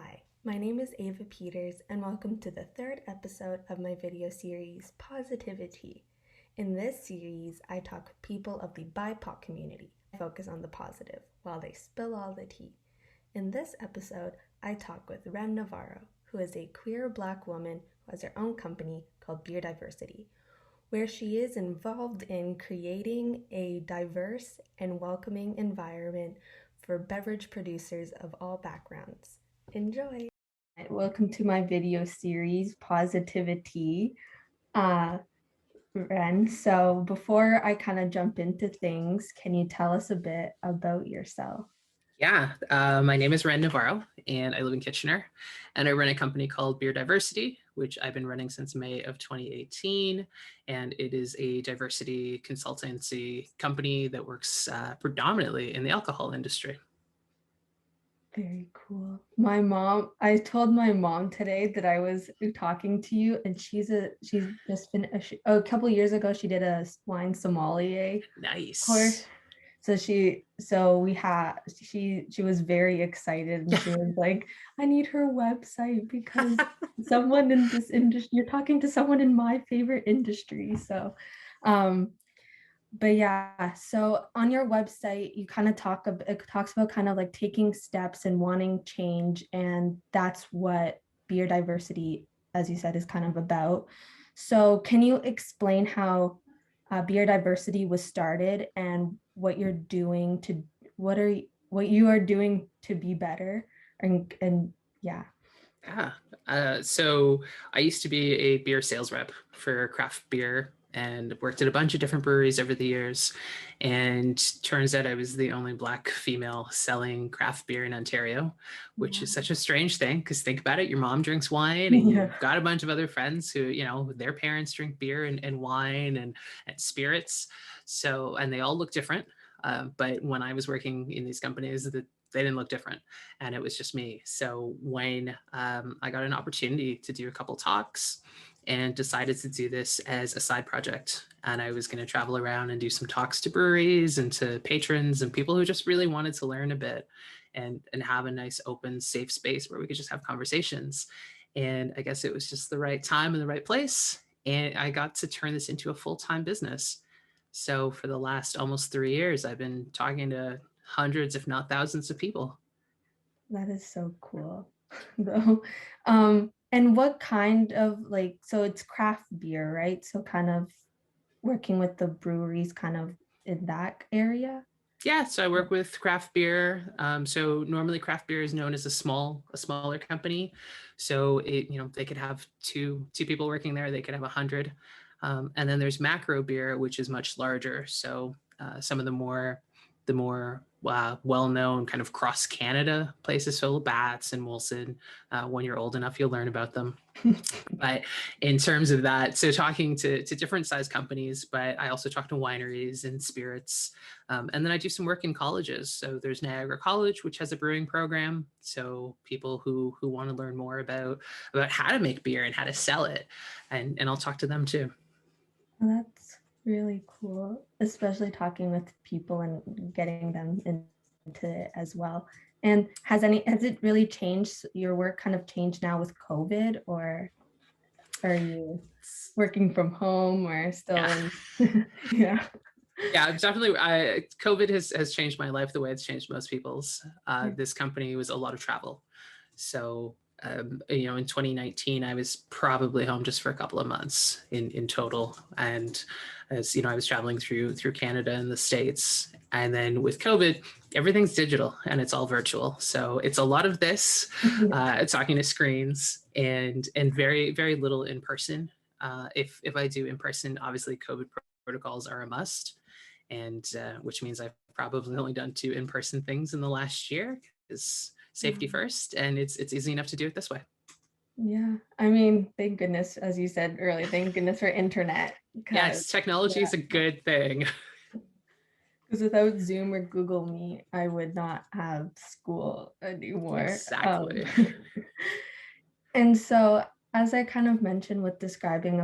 Hi, my name is Ava Peters and welcome to the third episode of my video series, PositiviTea. In this series, I talk with people of the BIPOC community. I focus on the positive while they spill all the tea. In this episode, I talk with Ren Navarro, who is a queer Black woman who has her own company called Beer Diversity, where she is involved in creating a diverse and welcoming environment for beverage producers of all backgrounds. Enjoy. Welcome to my video series, PositiviTea. Ren, so before I kind of jump into things, can you tell us a bit about yourself? Yeah, my name is Ren Navarro, and I live in Kitchener, and I run a company called Beer Diversity, which I've been running since May of 2018, and it is a diversity consultancy company that works predominantly in the alcohol industry. Very cool. I told my mom today that I was talking to you, and she's just been a couple years ago, she did a wine sommelier course. Nice. She was very excited, and she was like, I need her website because someone in this industry, you're talking to someone in my favorite industry. Um, but yeah, so on your website, you kind of it talks about kind of like taking steps and wanting change. And that's what beer diversity, as you said, is kind of about. So can you explain how beer diversity was started and what you're doing to, what you are doing to be better? And yeah. Yeah. So I used to be a beer sales rep for craft beer and worked at a bunch of different breweries over the years. And turns out I was the only Black female selling craft beer in Ontario, which is such a strange thing because think about it, your mom drinks wine and Yeah. you've got a bunch of other friends who, their parents drink beer and wine and spirits. So, and they all look different. But when I was working in these companies, they didn't look different, and it was just me. So when I got an opportunity to do a couple talks and decided to do this as a side project, and I was going to travel around and do some talks to breweries and to patrons and people who just really wanted to learn a bit and have a nice open safe space where we could just have conversations. And I guess it was just the right time and the right place, and I got to turn this into a full-time business. So for the last almost 3 years, I've been talking to hundreds, if not thousands of people. That is so cool, though. And what kind of so it's craft beer, right? So kind of working with the breweries kind of in that area. Yeah, so I work with craft beer. So normally craft beer is known as a smaller company. So they could have two people working there. They could have 100. And then there's macro beer, which is much larger. So some of the more well-known kind of cross Canada places, so Bats and Molson. When you're old enough, you'll learn about them. But in terms of that, so talking to different size companies, but I also talk to wineries and spirits. And then I do some work in colleges. So there's Niagara College, which has a brewing program. So people who want to learn more about how to make beer and how to sell it. And I'll talk to them too. Well, that's really cool, especially talking with people and getting them into it as well. And has it really changed, your work kind of changed now with COVID, or are you working from home or still in? Yeah. Yeah, definitely. COVID has changed my life the way it's changed most people's. This company was a lot of travel. So, in 2019, I was probably home just for a couple of months in total. And as I was traveling through Canada and the States. And then with COVID, everything's digital and it's all virtual. So it's a lot of this, talking to screens and very, very little in person. If I do in person, obviously COVID protocols are a must, and which means I've probably only done 2 in-person things in the last year, because safety first, and it's easy enough to do it this way. Yeah, I mean, thank goodness, as you said earlier, thank goodness for internet. Yes, technology is a good thing. Because without Zoom or Google Meet, I would not have school anymore. Exactly. And so, as I kind of mentioned with talking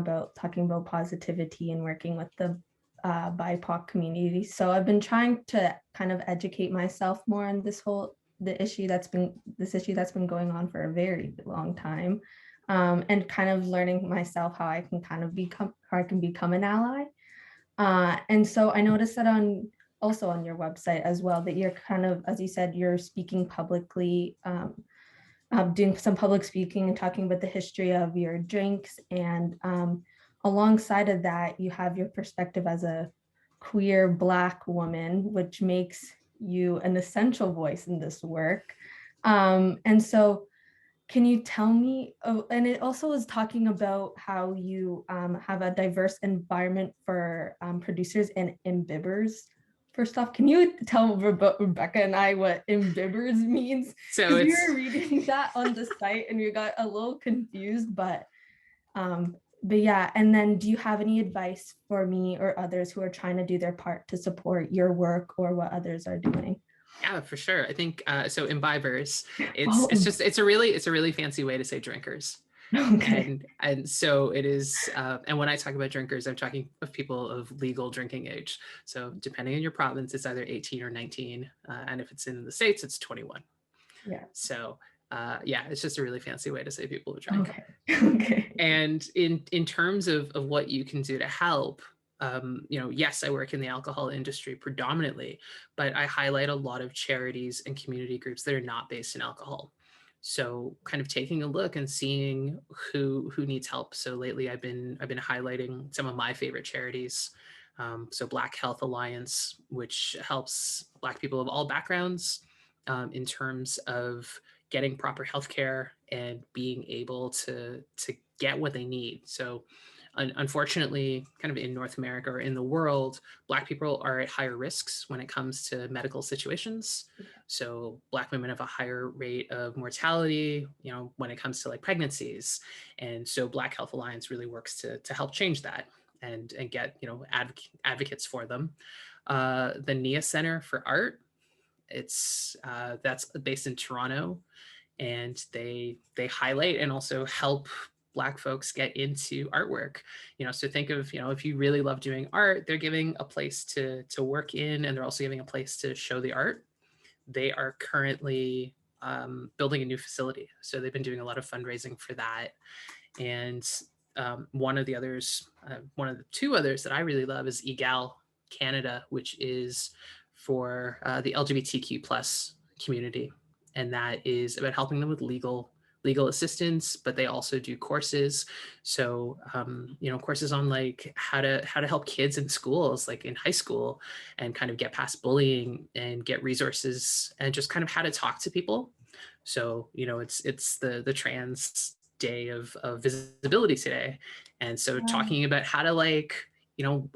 about positivity and working with the BIPOC community, so I've been trying to kind of educate myself more on this whole this issue that's been going on for a very long time, and kind of learning myself how I can become an ally. And so I noticed that also on your website as well, that you're kind of, as you said, you're speaking publicly, doing some public speaking and talking about the history of your drinks. And alongside of that, you have your perspective as a queer Black woman, which makes you an essential voice in this work. And so can you tell me, and it also is talking about how you have a diverse environment for producers and imbibbers. First off, can you tell Rebecca and I what imbibbers means? So Because we it's were reading that on the site and we got a little confused, but yeah. And then do you have any advice for me or others who are trying to do their part to support your work or what others are doing? Yeah, for sure. I think so. Imbibers, Oh, it's a really fancy way to say drinkers. okay. And so it is. And when I talk about drinkers, I'm talking of people of legal drinking age. So depending on your province, it's either 18 or 19, and if it's in the States, it's 21. Yeah. So yeah, it's just a really fancy way to say people who drink. Okay. Okay. And in terms of what you can do to help, yes, I work in the alcohol industry predominantly, but I highlight a lot of charities and community groups that are not based in alcohol. So kind of taking a look and seeing who needs help. So lately I've been highlighting some of my favorite charities. So Black Health Alliance, which helps Black people of all backgrounds in terms of getting proper healthcare and being able to get what they need. So unfortunately, kind of in North America or in the world, Black people are at higher risks when it comes to medical situations. So Black women have a higher rate of mortality, when it comes to like pregnancies. And so Black Health Alliance really works to help change that and get, advocates for them. The NIA Center for Art, that's based in Toronto, and they highlight and also help Black folks get into artwork. So think of, if you really love doing art, they're giving a place to work in, and they're also giving a place to show the art. They are currently building a new facility, so they've been doing a lot of fundraising for that. And one of the two others that I really love is EGAL Canada, which is for the LGBTQ plus community, and that is about helping them with legal assistance, but they also do courses. So courses on like how to help kids in schools, like in high school, and kind of get past bullying and get resources, and just kind of how to talk to people. So it's the trans day of visibility today, and so talking about how to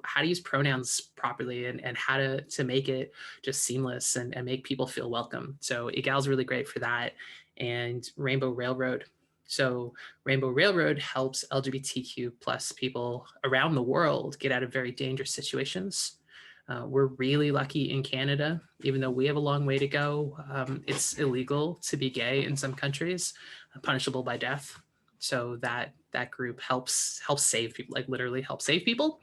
how to use pronouns properly, and how to make it just seamless and make people feel welcome. So EGAL's really great for that. And Rainbow Railroad. So Rainbow Railroad helps LGBTQ plus people around the world get out of very dangerous situations. We're really lucky in Canada, even though we have a long way to go. It's illegal to be gay in some countries, punishable by death. So that group helps save people, like literally help save people.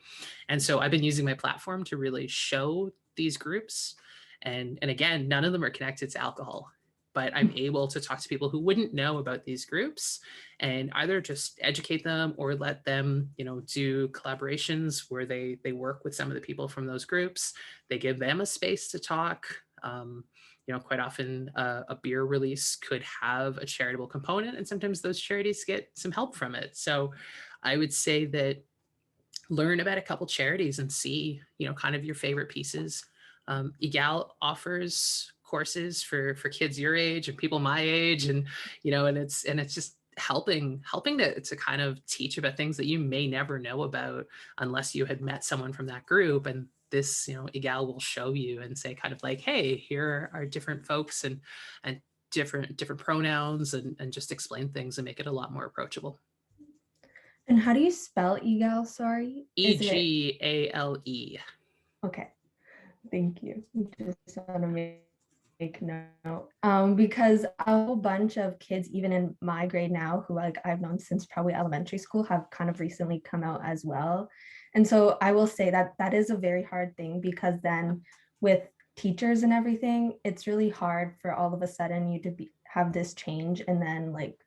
And so I've been using my platform to really show these groups. And again, none of them are connected to alcohol, but I'm able to talk to people who wouldn't know about these groups and either just educate them or let them, do collaborations where they work with some of the people from those groups. They give them a space to talk. Quite often a beer release could have a charitable component, and sometimes those charities get some help from it. So I would say that learn about a couple charities and see, kind of your favorite pieces. EGAL offers courses for kids your age and people my age, and and it's just helping to kind of teach about things that you may never know about unless you had met someone from that group. And this, EGAL will show you and say kind of like, hey, here are different folks and different pronouns, and just explain things and make it a lot more approachable. And how do you spell EGAL? Sorry. EGALE. Okay. Thank you. Just want to make note. Because a whole bunch of kids, even in my grade now, who like I've known since probably elementary school, have kind of recently come out as well. And so I will say that that is a very hard thing, because then with teachers and everything, it's really hard for all of a sudden you to have this change, and then like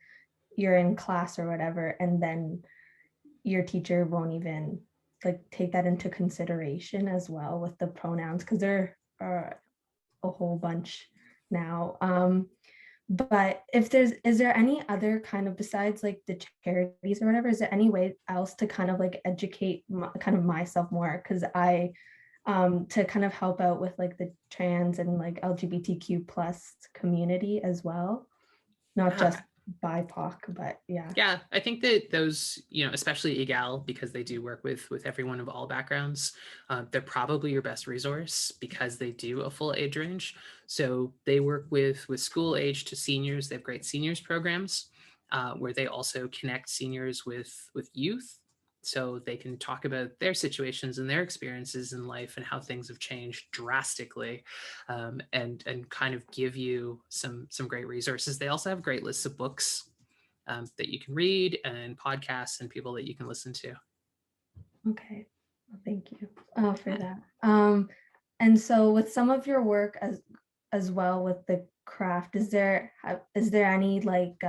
you're in class or whatever, and then your teacher won't even like take that into consideration as well with the pronouns, because there are a whole bunch now. But if is there any other kind of, besides like the charities or whatever, is there any way else to kind of like educate kind of myself more? Because I to kind of help out with like the trans and like LGBTQ plus community as well, not just Yeah. BIPOC, but yeah. Yeah, I think that those, especially EGAL, because they do work with everyone of all backgrounds, they're probably your best resource because they do a full age range. So they work with school age to seniors. They have great seniors programs where they also connect seniors with youth, so they can talk about their situations and their experiences in life and how things have changed drastically, and kind of give you some great resources. They also have great lists of books that you can read, and podcasts and people that you can listen to. Okay, well, thank you for that. And so with some of your work as well with the craft, is there any like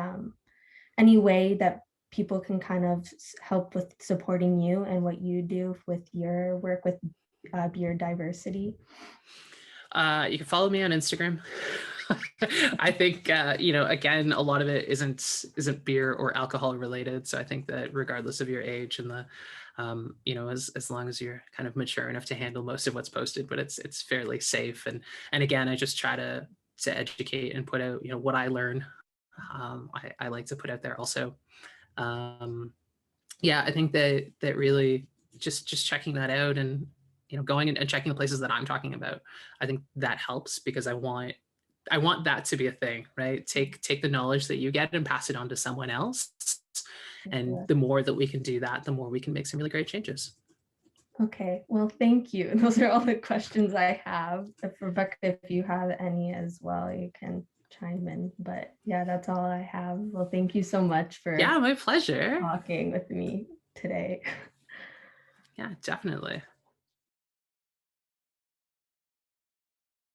any way that people can kind of help with supporting you and what you do with your work with beer diversity? You can follow me on Instagram. I think again, a lot of it isn't beer or alcohol related. So I think that regardless of your age and the as long as you're kind of mature enough to handle most of what's posted, but it's fairly safe. And again, I just try to educate and put out what I learn. I like to put out there also. Yeah, I think that really just checking that out, and going and checking the places that I'm talking about, I think that helps, because I want that to be a thing, right? Take the knowledge that you get and pass it on to someone else, and the more that we can do that, the more we can make some really great changes. Okay, well, thank you. Those are all the questions I have. If Rebecca, if you have any as well, you can chime in. But yeah, that's all I have. Well, thank you so much for Yeah, my pleasure. talking with me today. Yeah, definitely.